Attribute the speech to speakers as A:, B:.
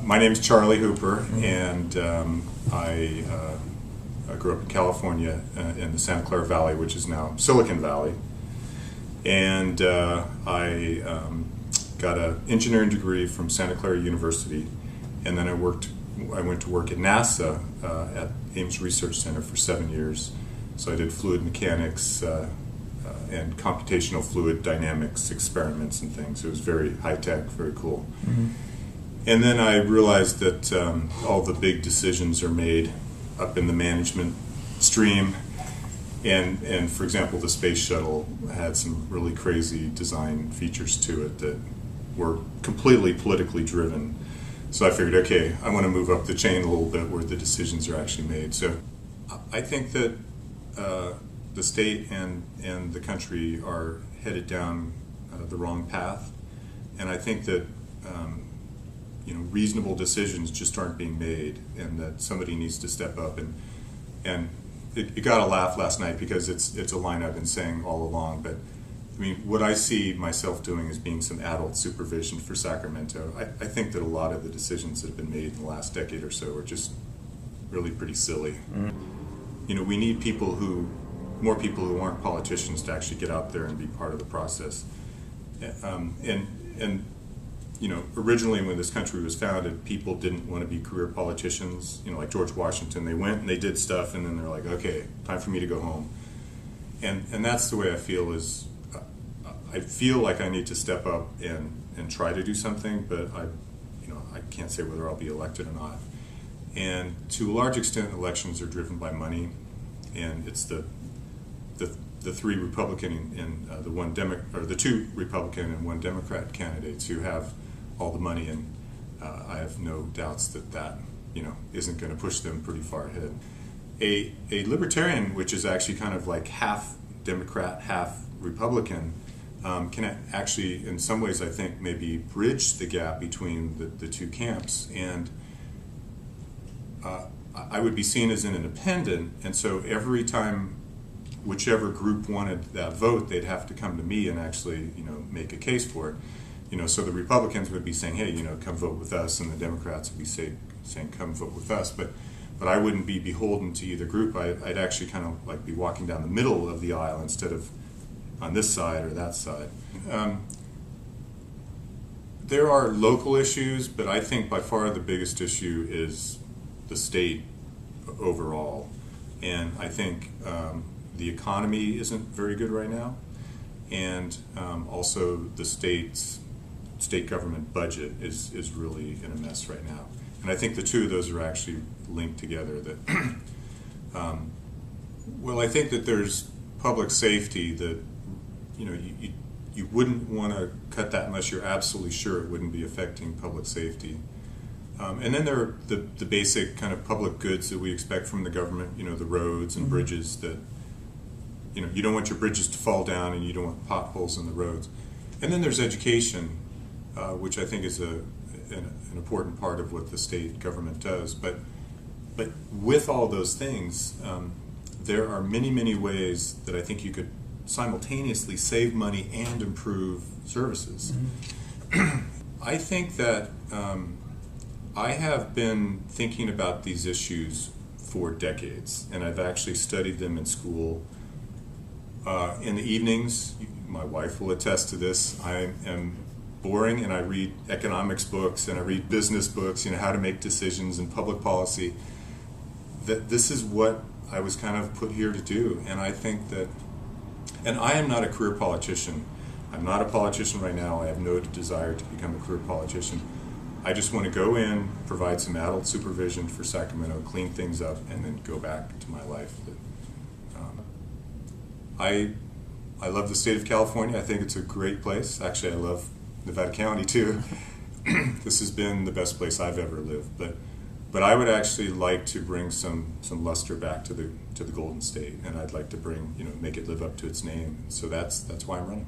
A: My name is Charley Hooper, and I grew up in California in the Santa Clara Valley, which is now Silicon Valley. And I got an engineering degree from Santa Clara University, and then I went to work at NASA at Ames Research Center for 7 years. So I did fluid mechanics and computational fluid dynamics experiments and things. It was very high-tech, very cool. Mm-hmm. And then I realized that all the big decisions are made up in the management stream. And for example, the space shuttle had some really crazy design features to it that were completely politically driven. So I figured, okay, I want to move up the chain a little bit where the decisions are actually made. So I think that the state and the country are headed down the wrong path. And I think that reasonable decisions just aren't being made, and that somebody needs to step up. And it got a laugh last night because it's a line I've been saying all along. But I mean, what I see myself doing is being some adult supervision for Sacramento. I think that a lot of the decisions that have been made in the last decade or so are just really pretty silly. Mm-hmm. We need more people who aren't politicians to actually get out there and be part of the process. Originally when this country was founded, people didn't want to be career politicians. Like George Washington, they went and they did stuff, and then they're like, okay, time for me to go home. And that's the way I feel. I feel like I need to step up and try to do something, but I can't say whether I'll be elected or not. And to a large extent, elections are driven by money, and it's the three Republican and the two Republican and one Democrat candidates who have all the money, and I have no doubts that isn't going to push them pretty far ahead. A libertarian, which is actually kind of like half Democrat, half Republican, can actually, in some ways, I think, maybe bridge the gap between the two camps. And I would be seen as an independent, and so every time whichever group wanted that vote, they'd have to come to me and actually, make a case for it. So the Republicans would be saying, hey, come vote with us, and the Democrats would be saying, come vote with us. But I wouldn't be beholden to either group. I'd actually kind of like be walking down the middle of the aisle instead of on this side or that side. There are local issues, but I think by far the biggest issue is the state overall. And I think the economy isn't very good right now, and also the state government budget is really in a mess right now. And I think the two of those are actually linked together. That I think that there's public safety that you wouldn't want to cut that unless you're absolutely sure it wouldn't be affecting public safety. And then there are the basic kind of public goods that we expect from the government, the roads and bridges that, you don't want your bridges to fall down, and you don't want potholes in the roads. And then there's education, which I think is an important part of what the state government does. But with all those things, there are many, many ways that I think you could simultaneously save money and improve services. Mm-hmm. I think that I have been thinking about these issues for decades, and I've actually studied them in school. In the evenings, my wife will attest to this, I am boring, and I read economics books and I read business books, how to make decisions in public policy. That this is what I was kind of put here to do, and I think that, and I am not a career politician. I'm not a politician right now. I have no desire to become a career politician. I just want to go in, provide some adult supervision for Sacramento, clean things up, and then go back to my life. I love the state of California. I think it's a great place. Actually, I love Nevada County too. This has been the best place I've ever lived. But I would actually like to bring some luster back to the Golden State, and I'd like to make it live up to its name. So that's why I'm running.